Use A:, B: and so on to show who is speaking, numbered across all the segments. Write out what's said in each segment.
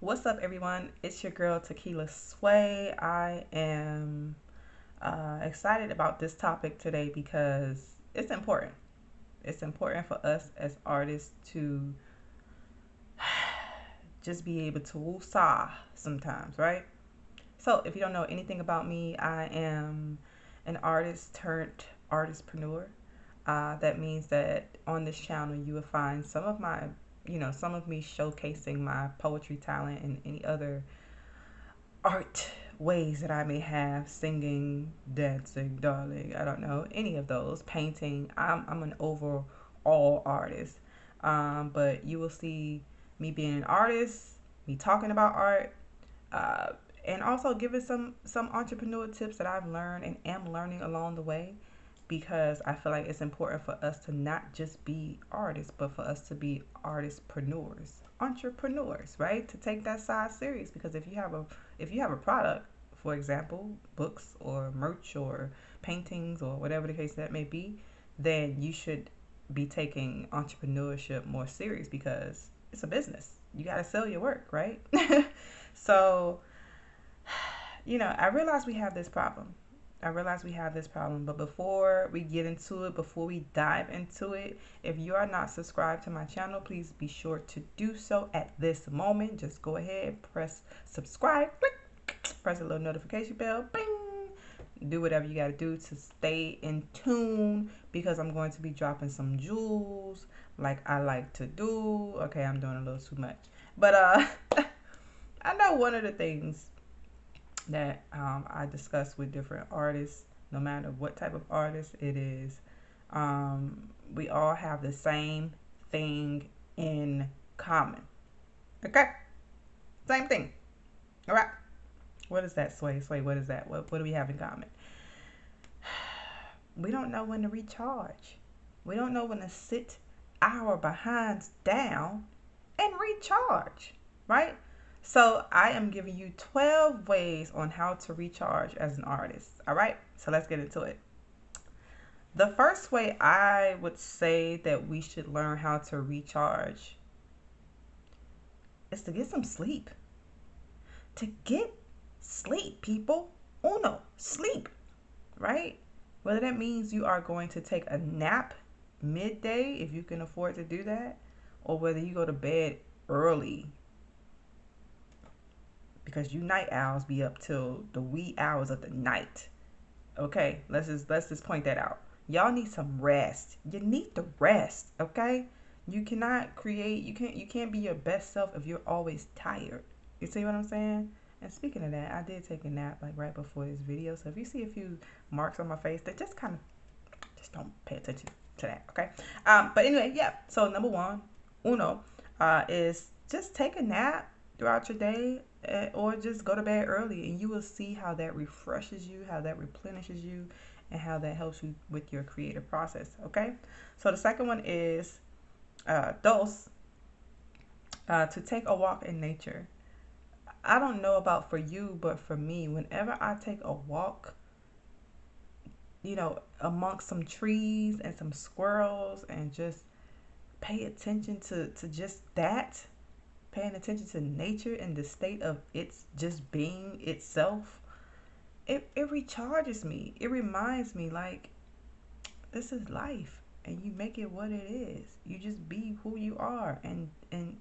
A: What's up, everyone? It's your girl Tequila Sway. I am excited about this topic today because it's important. It's important for us as artists to just be able to woosah sometimes, right? So, if you don't know anything about me, I am an artist turned artistpreneur. That means that on this channel, you will find some of me showcasing my poetry talent and any other art ways that I may have, singing, dancing, darling, I don't know, any of those, painting. I'm an overall artist. But you will see me being an artist, me talking about art, uh, and also giving some entrepreneur tips that I've learned and am learning along the way, because I feel like it's important for us to not just be artists, but for us to be artistpreneurs, entrepreneurs, right? To take that side serious, because if you have a product, for example, books or merch or paintings or whatever the case that may be, then you should be taking entrepreneurship more serious because it's a business. You got to sell your work, right? So, I realize we have this problem. But before we get into it, before we dive into it, if you are not subscribed to my channel, please be sure to do so at this moment. Just go ahead, press subscribe, click, press a little notification bell, bing. Do whatever you got to do to stay in tune, because I'm going to be dropping some jewels like I like to do. Okay, I'm doing a little too much. But I know one of the things that I discuss with different artists, no matter what type of artist it is, we all have the same thing in common. Okay? Same thing. All right. What is that, Sway? Sway, what is that? What do we have in common? We don't know when to recharge. We don't know when to sit our behinds down and recharge, right? So I am giving you 12 ways on how to recharge as an artist. All right, so let's get into it. The first way I would say that we should learn how to recharge is to get some sleep. To get sleep, people. Uno, sleep, right? Whether that means you are going to take a nap midday, if you can afford to do that, or whether you go to bed early, because you night owls be up till the wee hours of the night. Okay, let's just point that out. Y'all need some rest. You need to rest, okay? You cannot create, you can't be your best self if you're always tired. You see what I'm saying? And speaking of that, I did take a nap like right before this video. So if you see a few marks on my face, that just don't pay attention to that, okay? But anyway, yeah. So number one, is just take a nap throughout your day, or just go to bed early, and you will see how that refreshes you, how that replenishes you, and how that helps you with your creative process. Okay, so the second one is dos, to take a walk in nature. I don't know about for you, but for me, whenever I take a walk, amongst some trees and some squirrels, and just pay attention to just that, paying attention to nature and the state of its just being itself, it recharges me. It reminds me, like, this is life, and you make it what it is. You just be who you are, and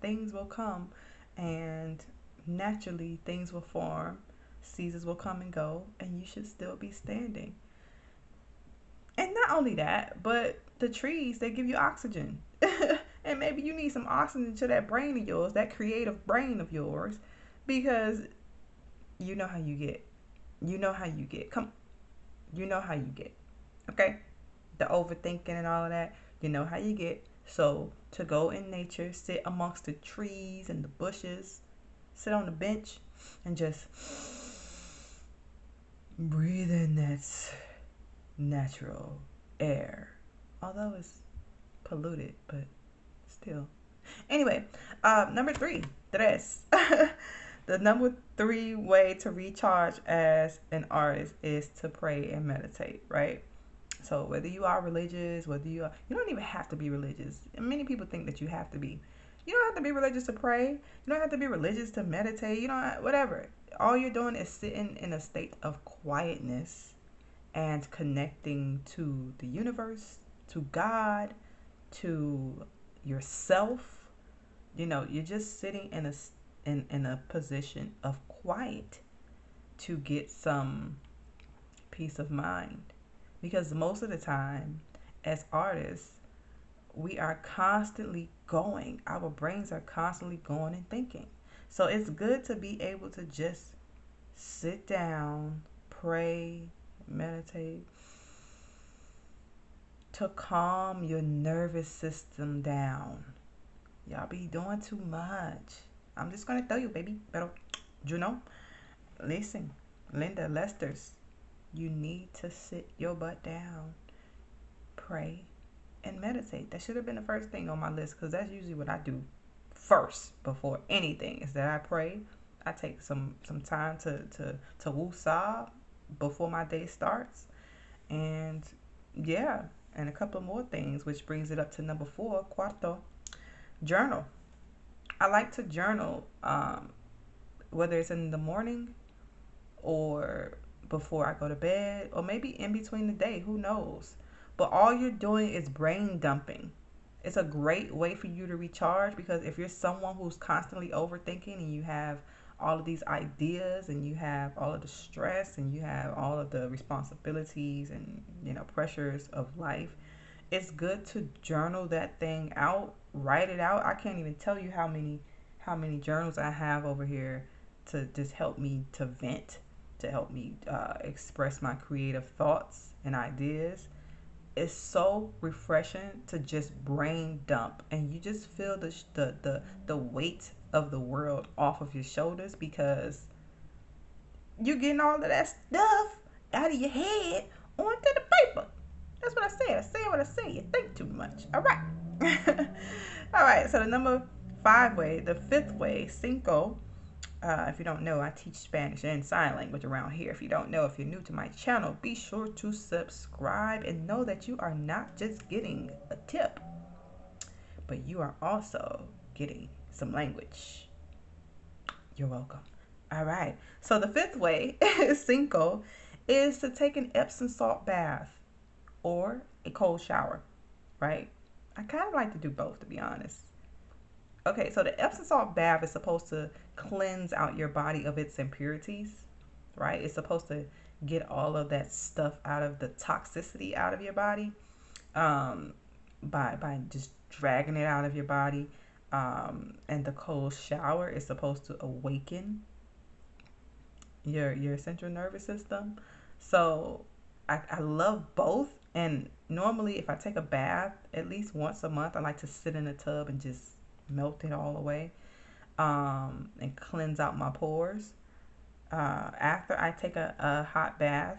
A: things will come, and naturally things will form, seasons will come and go, and you should still be standing. And not only that, but the trees, they give you oxygen. And maybe you need some oxygen to that brain of yours, that creative brain of yours, because you know how you get. You know how you get. Come, you know how you get. Okay? The overthinking and all of that, you know how you get. So, to go in nature, sit amongst the trees and the bushes, sit on the bench, and just breathe in that natural air. Although it's polluted, but still. Anyway, number three, tres. The number three way to recharge as an artist is to pray and meditate, right? So whether you are religious, you don't even have to be religious. And many people think that you have to be. You don't have to be religious to pray. You don't have to be religious to meditate. You don't, whatever. All you're doing is sitting in a state of quietness and connecting to the universe, to God, to yourself. You're just sitting in a position of quiet to get some peace of mind. Because most of the time, as artists, we are constantly going. Our brains are constantly going and thinking. So it's good to be able to just sit down, pray, meditate, to calm your nervous system down. Y'all be doing too much. I'm just gonna tell you, baby. Pero, listen, Linda Lester's, you need to sit your butt down, pray, and meditate. That should have been the first thing on my list, because that's usually what I do first before anything. Is that I pray. I take some time to woo-saw before my day starts, and yeah, and a couple more things, which brings it up to number 4, cuarto, journal. I like to journal, whether it's in the morning or before I go to bed, or maybe in between the day, who knows? But all you're doing is brain dumping. It's a great way for you to recharge, because if you're someone who's constantly overthinking and you have all of these ideas and you have all of the stress and you have all of the responsibilities and pressures of life, it's good to journal that thing out, write it out. I can't even tell you how many journals I have over here to just help me to vent, to help me express my creative thoughts and ideas. It's so refreshing to just brain dump, and you just feel the weight of the world off of your shoulders, because you're getting all of that stuff out of your head onto the paper. That's what I said. I say what I say. You think too much. All right. All right. So the number 5 way, the 5th way, cinco. If you don't know, I teach Spanish and sign language around here. If you don't know, if you're new to my channel, be sure to subscribe and know that you are not just getting a tip, but you are also getting some language. You're welcome. All right. So the 5th way, cinco, is to take an Epsom salt bath or a cold shower, right? I kind of like to do both, to be honest. Okay, so the Epsom salt bath is supposed to cleanse out your body of its impurities, right? It's supposed to get all of that stuff out of the toxicity out of your body, by just dragging it out of your body. And the cold shower is supposed to awaken your central nervous system. So I love both. And normally, if I take a bath at least once a month, I like to sit in a tub and just melt it all away, and cleanse out my pores. After I take a hot bath,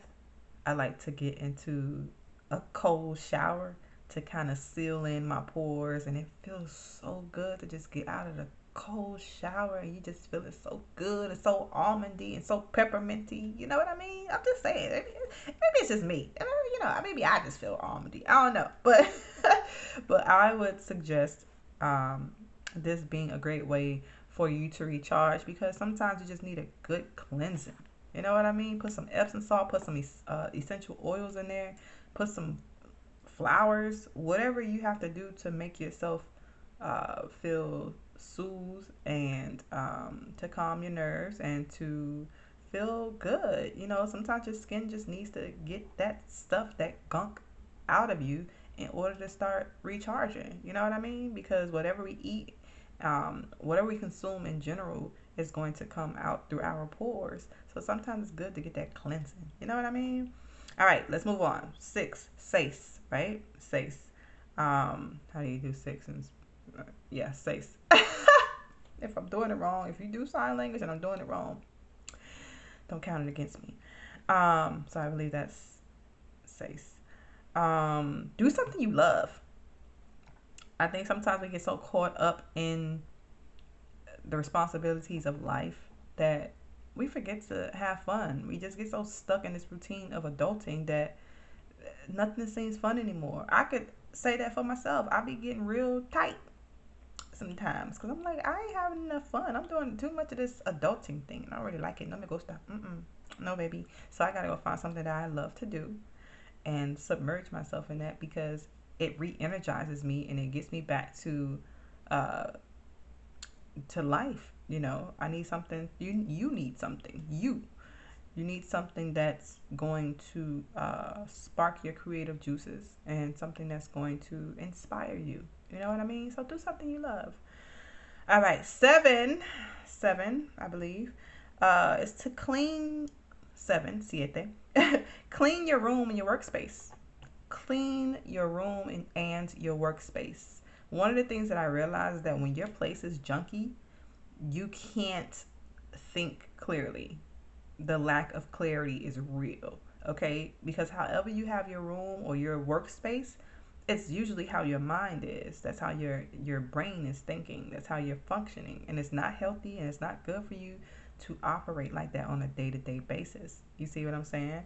A: I like to get into a cold shower to kind of seal in my pores, and it feels so good to just get out of the cold shower, and you just feel it so good and so almondy and so pepperminty. You know what I mean? I'm just saying. Maybe it's just me. Maybe I just feel almondy. I don't know, but but I would suggest this being a great way for you to recharge, because sometimes you just need a good cleansing. You know what I mean? Put some Epsom salt, put some essential oils in there, put some flowers, whatever you have to do to make yourself feel soothed, and to calm your nerves and to feel good. Sometimes your skin just needs to get that stuff, that gunk out of you in order to start recharging. You know what I mean? Because whatever we eat, whatever we consume in general, is going to come out through our pores. So sometimes it's good to get that cleansing. You know what I mean? All right, let's move on. 6, seis, right? Seis. How do you do 6? Yeah, seis. If I'm doing it wrong, if you do sign language and I'm doing it wrong, don't count it against me. So I believe that's seis. Do something you love. I think sometimes we get so caught up in the responsibilities of life that we forget to have fun. We just get so stuck in this routine of adulting that nothing seems fun anymore. I could say that for myself. I be getting real tight. sometimes because I'm like, I ain't having enough fun. I'm doing too much of this adulting thing. I don't really like it. Let me go stop. No, baby. So I gotta go find something that I love to do and submerge myself in that because it re-energizes me and it gets me back uh, to life. You know, I need something. You need something. You need something that's going to spark your creative juices and something that's going to inspire you. You know what I mean? So do something you love. All right, seven, I believe, is to clean. Seven, siete. Clean your room and your workspace. Clean your room and your workspace. One of the things that I realized is that when your place is junky, you can't think clearly. The lack of clarity is real, okay? Because however you have your room or your workspace, it's usually how your mind is. That's how your brain is thinking. That's how you're functioning. And it's not healthy and it's not good for you to operate like that on a day-to-day basis. You see what I'm saying?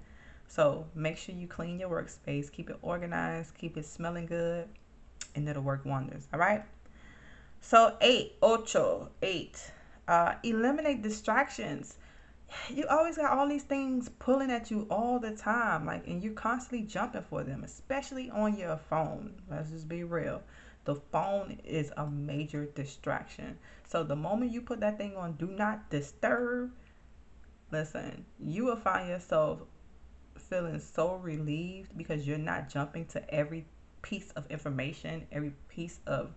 A: So make sure you clean your workspace, keep it organized, keep it smelling good, and it'll work wonders. All right. So eight. Eliminate distractions. You always got all these things pulling at you all the time, like, and you're constantly jumping for them, especially on your phone. Let's just be real. The phone is a major distraction. So the moment you put that thing on do not disturb, listen, you will find yourself feeling so relieved because you're not jumping to every piece of information, every piece of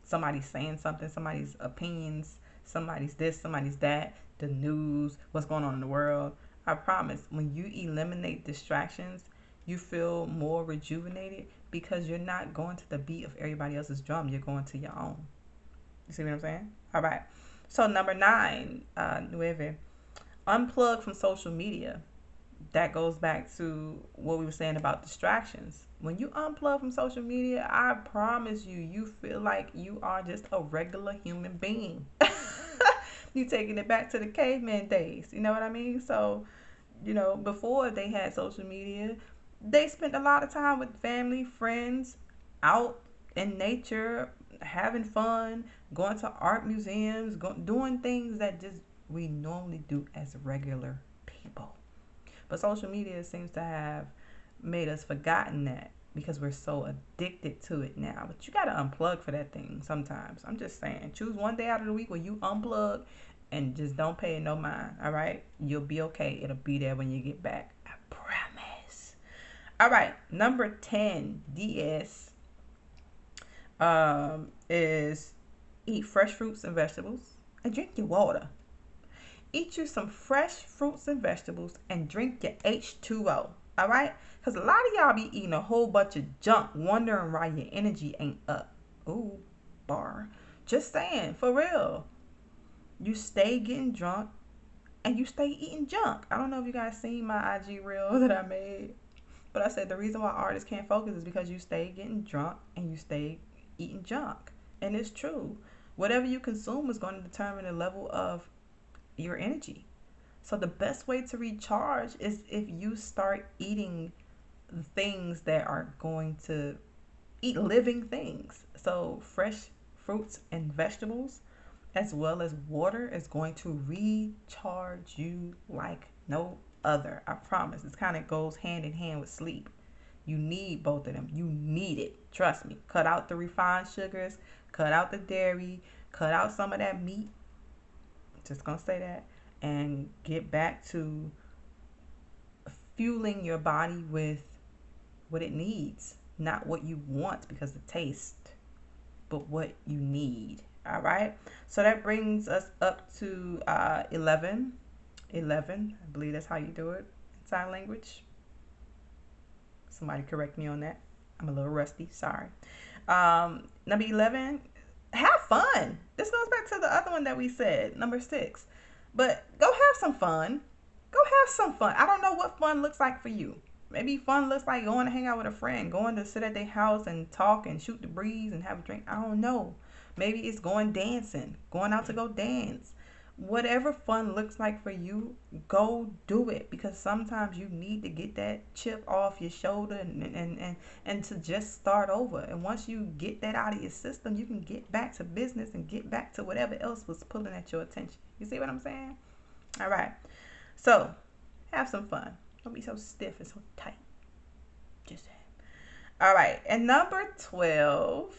A: somebody saying something, somebody's opinions, somebody's this, somebody's that, the news, what's going on in the world. I promise, when you eliminate distractions, you feel more rejuvenated because you're not going to the beat of everybody else's drum. You're going to your own. You see what I'm saying? All right. So number 9, nueve, unplug from social media. That goes back to what we were saying about distractions. When you unplug from social media, I promise you, you feel like you are just a regular human being. You taking it back to the caveman days. You know what I mean? So, you know, before they had social media, they spent a lot of time with family, friends, out in nature, having fun, going to art museums, doing things that just we normally do as regular people. But social media seems to have made us forgotten that because we're so addicted to it now. But you got to unplug for that thing sometimes. I'm just saying, choose one day out of the week where you unplug and just don't pay it no mind. All right? You'll be okay. It'll be there when you get back. I promise. All right. Number 10, DS, is eat fresh fruits and vegetables and drink your water. Eat you some fresh fruits and vegetables and drink your H2O. All right? Because a lot of y'all be eating a whole bunch of junk, wondering why your energy ain't up. Ooh, bar. Just saying, for real. You stay getting drunk and you stay eating junk. I don't know if you guys seen my IG reel that I made, but I said the reason why artists can't focus is because you stay getting drunk and you stay eating junk. And it's true. Whatever you consume is going to determine the level of your energy. So the best way to recharge is if you start eating things that are going to eat living things. So fresh fruits and vegetables as well as water is going to recharge you like no other. I promise. This kind of goes hand in hand with sleep. You need both of them. You need it. Trust me. Cut out the refined sugars, cut out the dairy, cut out some of that meat. Just gonna say that, and get back to fueling your body with what it needs, not what you want because of taste, but what you need. All right. So that brings us up to 11. 11. I believe that's how you do it in sign language. Somebody correct me on that. I'm a little rusty. Sorry. Number 11. Have fun. This goes back to the other one that we said, number 6. But go have some fun. Go have some fun. I don't know what fun looks like for you. Maybe fun looks like going to hang out with a friend, going to sit at their house and talk and shoot the breeze and have a drink. I don't know. Maybe it's going dancing, going out to go dance. Whatever fun looks like for you, go do it, because sometimes you need to get that chip off your shoulder and to just start over. And once you get that out of your system, you can get back to business and get back to whatever else was pulling at your attention. You see what I'm saying? All right. So have some fun. Don't be so stiff and so tight. Just saying. All right. And number 12.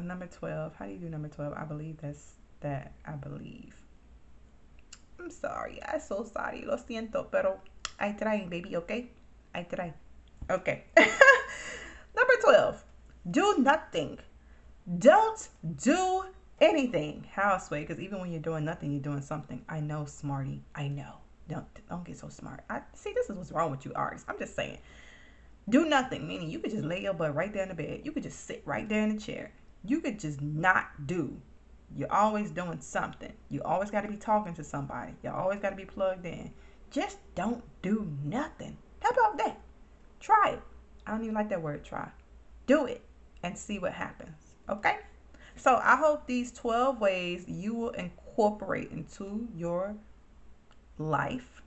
A: Number 12. How do you do number 12? I believe that's that. I believe. I'm sorry. I'm so sorry. Lo siento, pero I try, baby, okay? I try. Okay. Number 12. Do nothing. Don't do anything. How, Sway? Because even when you're doing nothing, you're doing something. I know, smarty. I know. Don't get so smart. I see. This is what's wrong with you, artists. I'm just saying. Do nothing, meaning you could just lay your butt right there in the bed. You could just sit right there in the chair. You could just not do. You're always doing something. You always got to be talking to somebody. You always got to be plugged in. Just don't do nothing. How about that? Try it. I don't even like that word, try. Do it and see what happens. Okay? So I hope these 12 ways you will incorporate into your life,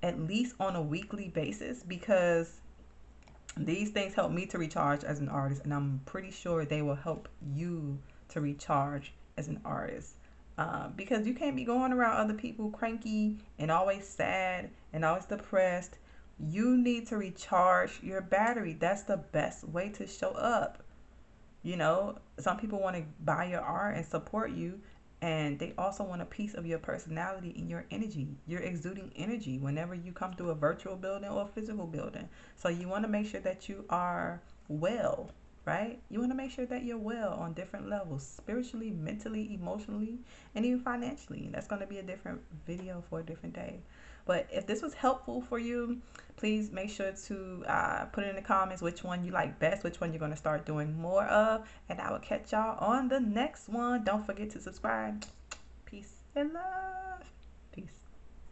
A: at least on a weekly basis, because these things help me to recharge as an artist, and I'm pretty sure they will help you to recharge as an artist. Because you can't be going around other people cranky and always sad and always depressed. You need to recharge your battery. That's the best way to show up. You know, some people want to buy your art and support you, and they also want a piece of your personality and your energy. You're exuding energy whenever you come through a virtual building or a physical building. So you want to make sure that you are well, right? You want to make sure that you're well on different levels, spiritually, mentally, emotionally, and even financially. And that's going to be a different video for a different day. But if this was helpful for you, please make sure to put it in the comments which one you like best, which one you're going to start doing more of. And I will catch y'all on the next one. Don't forget to subscribe. Peace and love.